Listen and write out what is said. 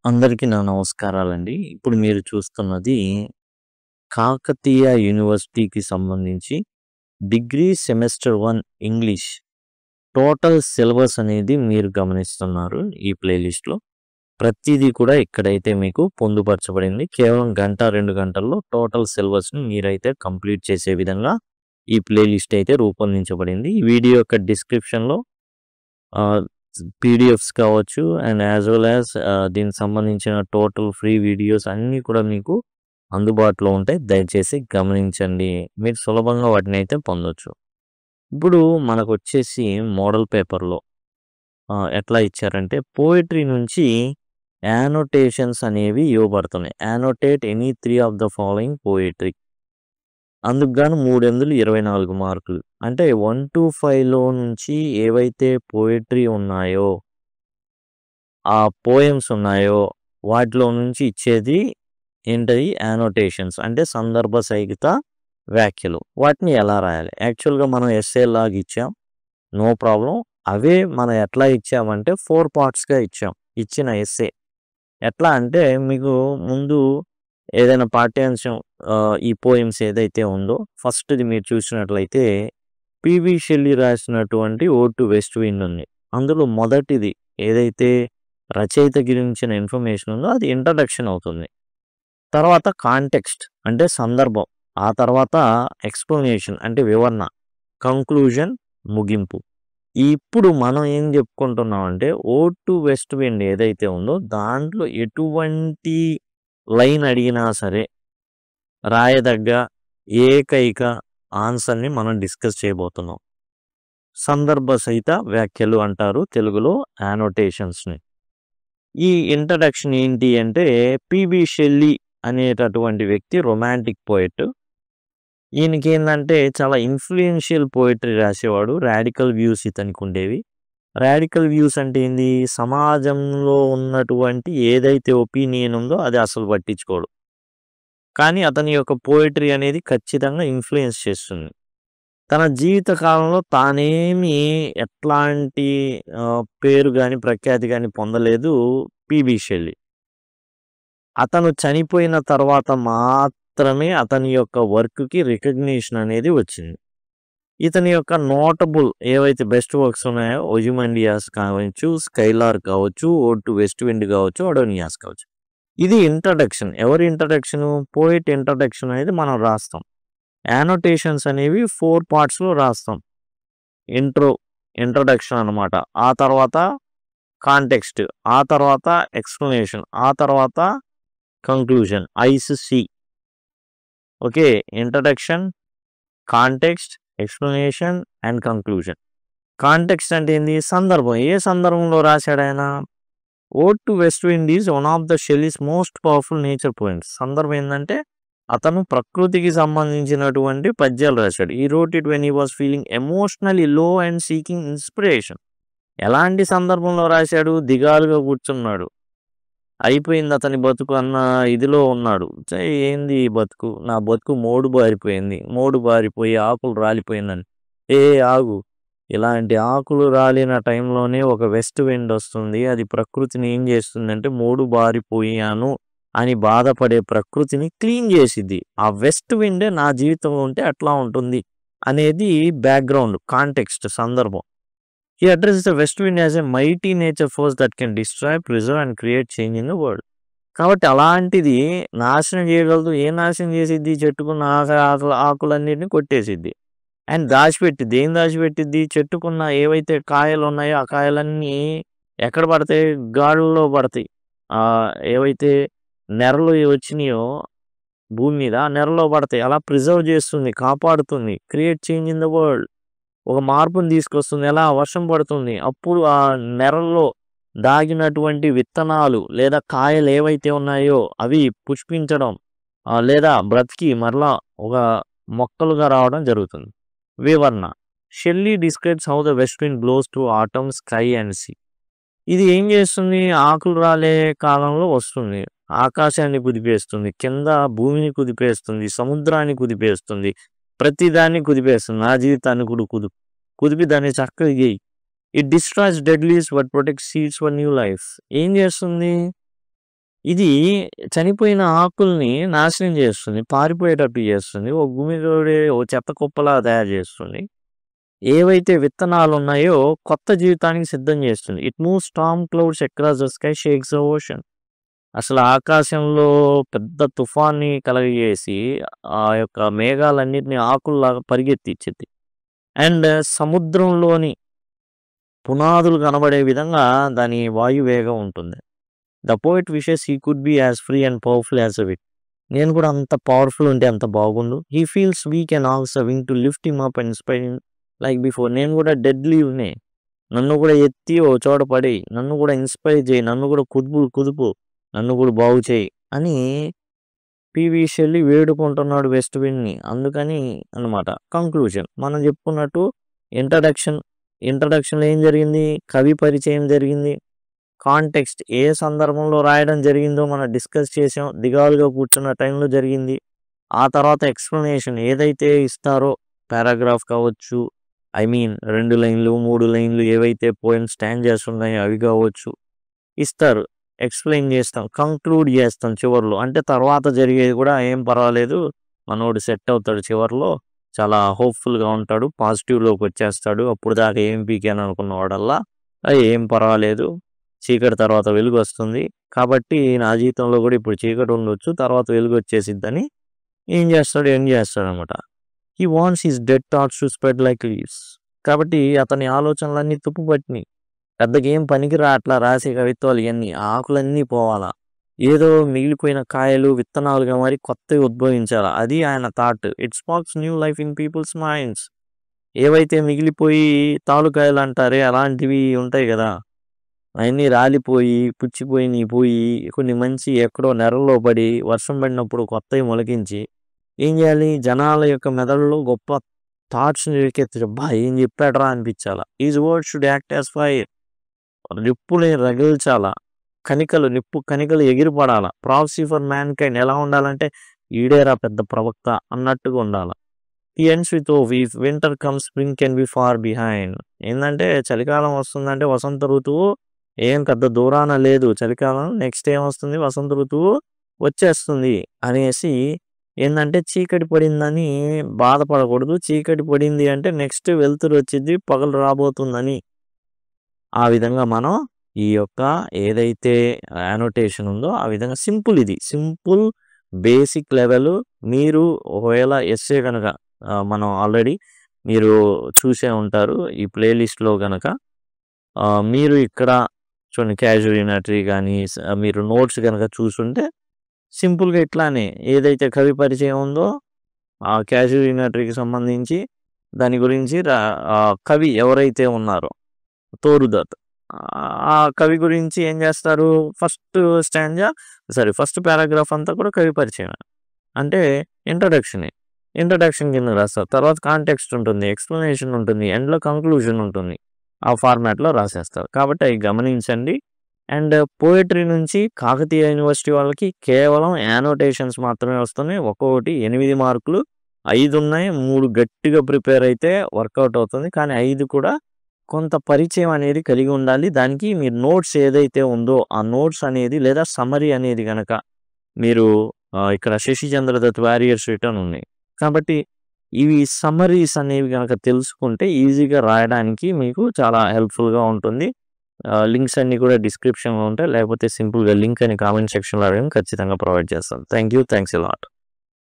అందరికీ నా నమస్కారాలండి. ఇప్పుడు మీరు చూస్తున్నది కాకతీయ యూనివర్సిటీకి సంబంధించి degree semester 1 English total syllabus అనేది మీరు గమనిస్తున్నారు ఈ ప్లేలిస్ట్‌లో. ప్రతీదీ కూడా ఇక్కడైతే మీకు పొందుపరచబడింది. కేవలం గంట, 2 గంటల్లో టోటల్ సిలబస్‌ని మీరైతే కంప్లీట్ చేసే విధంగా ఈ ప్లేలిస్ట్ అయితే రూపొందించబడింది. ఈ వీడియో యొక్క డిస్క్రిప్షన్‌లో ఆహ్, పీడిఎఫ్స్ కావచ్చు అండ్ యాస్ వెల్ యాస్ దీనికి సంబంధించిన టోటల్ ఫ్రీ వీడియోస్ అన్నీ కూడా మీకు అందుబాటులో ఉంటాయి. దయచేసి గమనించండి. మీరు సులభంగా వాటినైతే పొందొచ్చు. ఇప్పుడు మనకొచ్చేసి మోడల్ పేపర్‌లో ఎట్లా ఇచ్చారంటే పోయెట్రీ నుంచి యానోటేషన్స్ అనేవి ఇవ్వబడుతున్నాయి. Annotate any 3 of the following poetry. అందుకు గాను 324 మార్కులు. అంటే 1-5లో నుంచి ఏవైతే పోయెట్రీ ఉన్నాయో, ఆ పోయెమ్స్ ఉన్నాయో వాటిలో నుంచి ఇచ్చేది ఏంటది యానోటేషన్స్ అంటే సందర్భ సహిత వ్యాఖ్యలు. వాటిని ఎలా రాయాలి? యాక్చువల్‌గా మనం ఎస్సే లాగా ఇచ్చాం. No problem. అవే మనం ఎట్లా ఇచ్చామంటే 4 పార్ట్స్‌గా ఇచ్చాం. ఇచ్చిన ఎస్సే. ఎట్లా అంటే మీకు ముందు ఏదైనా పాఠ్యాంశం ఈ పోయెమ్స్ ఏదైతే ఉందో ఫస్ట్‌ది మీరు చూసినట్లయితే పివి షెల్లీ రాసినటువంటి 'ఓడ్ టు వెస్ట్ విండ్' ఉంది. అందులో మొదటిది ఏదైతే రచయిత గురించిన ఇన్ఫర్మేషన్ ఉందో అది ఇంట్రడక్షన్ అవుతుంది. తర్వాత కాంటెక్స్ట్ అంటే సందర్భం. ఆ తర్వాత ఎక్స్‌ప్లనేషన్ అంటే వివరణ. కంక్లూజన్ ముగింపు. ఇప్పుడు మనం ఏం చెప్పుకుంటున్నామంటే 'ఓడ్ టు వెస్ట్ విండ్' ఏదైతే ఉందో దాంట్లో ఎటువంటి లైన్ అడిగినా సరే రాయదగ్గ ఏకైక ఆన్సర్‌ని మనం డిస్కస్ చేయబోతున్నాం. సందర్భ సహిత వ్యాఖ్యలు అంటారు తెలుగులో యానోటేషన్స్‌ని. ఈ ఇంట్రడక్షన్ ఏంటి అంటే పిబి షెల్లీ అనేటటువంటి వ్యక్తి రొమాంటిక్ పోయెట్. ఈయనకేందంటే చాలా ఇన్‌ఫ్లూయెన్షియల్ పోయెట్రీ రాసేవాడు. రాడికల్ వ్యూస్ ఇతనికుండేవి. రాడికల్ వ్యూస్ అంటే ఏంది? సమాజంలో ఉన్నటువంటి ఏదైతే ఒపీనియన్ ఉందో అది అసలు పట్టించుకోడు. కానీ అతని యొక్క పోయెట్రీ అనేది ఖచ్చితంగా ఇన్‌ఫ్లూయెన్స్ చేస్తుంది. తన జీవిత కాలంలో తానేమి ఎట్లాంటి పేరు గాని, ప్రఖ్యాతి గాని పొందలేదు పిబి షెల్లీ. అతను చనిపోయిన తర్వాత మాత్రమే అతని యొక్క వర్క్‌కి రికగ్నిషన్ అనేది వచ్చింది. ఇతని యొక్క నోటబుల్ ఏవైతే బెస్ట్ వర్క్స్ ఉన్నాయో 'ఓజిమండియాస్' కావచ్చు, 'స్కైలార్' కావచ్చు, 'ఓడ్ టు వెస్ట్ విండ్' కావచ్చు, 'అడోనియాస్' కావచ్చు. ఇది ఇంట్రడక్షన్. ఎవరి ఇంట్రడక్షను? పోయెట్ ఇంట్రడక్షన్ అనేది మనం రాస్తాం. యానోటేషన్స్ అనేవి 4 పార్ట్స్‌లో రాస్తాం. ఇంట్రడక్షన్ అన్నమాట. ఆ తర్వాత కాంటెక్స్ట్, ఆ తర్వాత ఎక్స్‌ప్లనేషన్, ఆ తర్వాత conclusion. I see. Okay. Introduction, context, explanation and conclusion. Context అంటే ఏంది? సందర్భం. ఏ సందర్భంలో రాశాడాయన? 'Ode to West Wind' is one of the Shelley's most powerful nature poems. సందర్భం ఏందంటే అతను ప్రకృతికి సంబంధించినటువంటి పద్యాలు రాశాడు. He wrote it when he was feeling emotionally low and seeking inspiration. ఎలాంటి సందర్భంలో రాశాడు? దిగాలుగా కూర్చున్నాడు. అయిపోయింది అతని బతుకు అన్న ఇదిలో ఉన్నాడు. ఏంది ఈ బతుకు? నా బతుకు మోడు బారిపోయింది. మోడు బారిపోయి ఆకులు రాలిపోయిందని. ఆగు. ఇలాంటి ఆకులు రాలిన టైంలోనే ఒక వెస్ట్ విండ్ వస్తుంది. అది ప్రకృతిని ఏం చేస్తుందంటే మోడు బారిపోయాను అని బాధపడే ప్రకృతిని క్లీన్ చేసిద్ది. ఆ వెస్ట్ విండే నా జీవితంలో ఉంటే అట్లా ఉంటుంది అనేది బ్యాక్‌గ్రౌండ్, కాంటెక్స్ట్, సందర్భం. He addresses the west wind as a mighty nature force that can destroy, preserve and create change in the world. కాబట్టి అలాంటిది నాశనం చేయగలదు. ఏ నాశనం చేసిద్ది? చెట్టుకున్న ఆకులన్నిటిని కొట్టేసిద్ది. అండ్ దాచిపెట్టిద్ది. ఏం దాచిపెట్టిద్ది? చెట్టుకున్న ఏవైతే కాయలు ఉన్నాయో ఆ కాయలన్నీ ఎక్కడ పడతాయి? గాలుల్లో పడతాయి. ఏవైతే నెరలు వచ్చినాయో భూమి మీద ఆ నెరలో పడతాయి. అలా ప్రిజర్వ్ చేస్తుంది, కాపాడుతుంది. Create change in the world. ఒక మార్పుని తీసుకొస్తుంది. ఎలా? వర్షం పడుతుంది. అప్పుడు ఆ నెరల్లో దాగినటువంటి విత్తనాలు లేదా కాయలు ఏవైతే ఉన్నాయో అవి పుష్పించడం లేదా బ్రతికి మరలా ఒక మొక్కలుగా రావడం జరుగుతుంది. వివరణ. Shelley describes how the west wind blows to autumn, sky and sea. ఇది ఏం చేస్తుంది? ఆకులు రాలే కాలంలో వస్తుంది. ఆకాశాన్ని కుదిపేస్తుంది. కింద భూమిని కుదిపేస్తుంది. సముద్రాన్ని కుదిపేస్తుంది. ప్రతిదాన్ని కుదిపేస్తుంది. నా జీవితాన్ని కూడా కుదిపి దాన్ని చక్కగా చేయి. It destroys dead leaves but protects seeds for new life. ఏం చేస్తుంది? ఇది చనిపోయిన ఆకుల్ని నాశనం చేస్తుంది. పారిపోయేటట్టు చేస్తుంది. ఓ భూమిలోడే ఓ చెత్త కుప్పలా తయారు చేస్తుంది. ఏవైతే విత్తనాలున్నాయో కొత్త జీవితానికి సిద్ధం చేస్తుంది. It moves Storm clouds across the sky, shakes the ocean. అసలు ఆకాశంలో పెద్ద తుఫాన్ని కలగజేసి ఆ యొక్క మేఘాలన్నిటిని ఆకుల్లాగా పరిగెత్తిచ్చిద్ది. అండ్ సముద్రంలోని పునాదులు కనబడే విధంగా దాని వాయువేగం ఉంటుంది. The poet wishes he could be as free and powerful as a wit. నేను కూడా అంత పవర్ఫుల్ ఉంటే అంత బాగుండు. హీ ఫీల్స్ వీక్ అండ్ ఆల్స్ a wing to lift him up and inspire him like before. నేను కూడా డెడ్ లీవ్‌నే. నన్ను కూడా ఎత్తి ఓ చోట పడేయి. నన్ను కూడా ఇన్స్పైర్ చేయి. నన్ను కూడా కుదుపు. నన్ను కూడా బాగు చేయి అని పివి షెల్లీ వేడుకుంటున్నాడు వెస్ట్ విండ్‌ని. అందుకని అన్నమాట. కంక్లూజన్ మనం చెప్పుకున్నట్టు ఇంట్రడక్షన్‌లో ఏం జరిగింది? కవి పరిచయం జరిగింది. కాంటెక్స్ట్ ఏ సందర్భంలో రాయడం జరిగిందో మనం డిస్కస్ చేసాం. దిగాలుగా కూర్చున్న టైంలో జరిగింది. ఆ తర్వాత ఎక్స్‌ప్లనేషన్ ఏదైతే ఇస్తారో పారాగ్రాఫ్ కావచ్చు, 2 లైన్‌లు, 3 లైన్‌లు ఏవైతే పోయెమ్ స్టాంజాస్ ఉన్నాయో అవి కావచ్చు ఇస్తారు. ఎక్స్‌ప్లెయిన్ చేస్తాం. కంక్లూడ్ చేస్తాం చివర్లో. అంటే తర్వాత జరిగేది కూడా ఏం పర్వాలేదు. మనోడు సెట్ అవుతాడు చివర్లో. చాలా హోప్‌ఫుల్‌గా ఉంటాడు. పాజిటివ్‌లోకి వచ్చేస్తాడు. అప్పుడు దాకా ఏం పీకాను అనుకున్నవాడల్లా ఏం పర్వాలేదు. చీకటి తర్వాత వెలుగొస్తుంది. కాబట్టి నా జీవితంలో కూడా ఇప్పుడు చీకటి ఉండొచ్చు. తర్వాత వెలుగొచ్చేసిద్దని ఏం చేస్తాడనమాట. He wants his dead thoughts to spread like leaves. కాబట్టి అతని ఆలోచనలన్నీ తుప్పుపట్టినాయి. పెద్దగా ఏం పనికి రాట్లా రాసే కవిత్వాలు ఇయన్నీ. ఆకులన్నీ పోవాలా. ఏదో మిగిలిపోయిన కాయలు, విత్తనాలుగా మారి కొత్తవి ఉద్భవించాలా. అది ఆయన thought. It sparks new life in people's minds. ఏవైతే మిగిలిపోయి తాలుకాయలు అంటారే అలాంటివి ఉంటాయి కదా! అవన్నీ రాలిపోయి, పుచ్చిపోయినయి పోయి, కొన్ని మంచి ఎక్కడో నెరల్లో పడి, వర్షం పడినప్పుడు కొత్తవి మొలకించి, ఏం చేయాలి? జనాల యొక్క మెదడులో గొప్ప థాట్స్‌ని రేకెత్తించి, అబ్బా! ఏం చెప్పాడురా అనిపించాలా. His words should act as fire. నిప్పుని రగిల్చాలా. నిప్పు కణికలు ఎగిరిపడాలా. ప్రాఫెసీ ఫర్ మ్యాన్‌కైండ్ ఎలా ఉండాలంటే, ఈడేరా పెద్ద ప్రవక్త అన్నట్టుగా ఉండాల. He ends with hope. If winter comes spring can be far behind. ఏందంటే చలికాలం వస్తుందంటే వసంత ఋతువు ఏం పెద్ద దూరాన లేదు. చలికాలం నెక్స్ట్ ఏమొస్తుంది? వసంత ఋతువు వచ్చేస్తుంది అనేసి ఏందంటే చీకటి పడిందని బాధపడకూడదు. చీకటి పడింది అంటే నెక్స్ట్ వెలుతురు వచ్చిద్ది, పగలు రాబోతుందని. ఆ విధంగా మనం ఈ యొక్క ఏదైతే యానోటేషన్ ఉందో ఆ విధంగా ఇది. Simple basic level. మీరు ఒకవేళ ఎస్సే గనక మనం ఆల్రెడీ మీరు చూసే ఉంటారు ఈ ప్లేలిస్ట్‌లో గనక. మీరు ఇక్కడ చూడండి క్యాజువల్ యూనిటరీ గానీ, మీరు నోట్స్ గనక చూసుంటే సింపుల్‌గా ఇట్లానే ఏదైతే కవి పరిచయం ఉందో ఆ క్యాజువల్ యూనిటరీకి సంబంధించి దాని గురించి కవి ఎవరైతే ఉన్నారో తోరుదత్. ఆ కవి గురించి ఏం చేస్తారు? ఫస్ట్ పారాగ్రాఫ్ అంతా కూడా కవి పరిచయమే. అంటే ఇంట్రడక్షనే. ఇంట్రడక్షన్ కింద రాస్తారు. తర్వాత కాంటెక్స్ట్ ఉంటుంది, ఎక్స్‌ప్లనేషన్ ఉంటుంది, ఎండ్‌లో కంక్లూజన్ ఉంటుంది. ఆ ఫార్మాట్‌లో రాసేస్తారు. కాబట్టి అవి గమనించండి. అండ్ పోయెట్రీ నుంచి కాకతీయ యూనివర్సిటీ వాళ్ళకి కేవలం యానోటేషన్స్ మాత్రమే వస్తున్నాయి. ఒక్కొక్కటి 8 మార్కులు. 5 ఉన్నాయి. 3 గట్టిగా ప్రిపేర్ అయితే వర్కౌట్ అవుతుంది. కానీ 5 కూడా కొంత పరిచయం అనేది కలిగి ఉండాలి. దానికి మీరు నోట్స్ ఏదైతే ఉందో ఆ నోట్స్ అనేది లేదా సమ్మరీ అనేది గనక మీరు ఇక్కడ 'శశి చంద్ర దత్ వారియర్స్ రిటర్న్' ఉన్నాయి. కాబట్టి ఇవి సమ్మరీస్ అనేవి గనక తెలుసుకుంటే ఈజీగా రాయడానికి మీకు చాలా హెల్ప్‌ఫుల్‌గా ఉంటుంది. లింక్స్ అన్నీ కూడా డిస్క్రిప్షన్‌లో ఉంటాయి. లేకపోతే సింపుల్‌గా లింక్ అని కామెంట్ సెక్షన్‌లో అడగండి. ఖచ్చితంగా ప్రొవైడ్ చేస్తాను. Thanks a lot.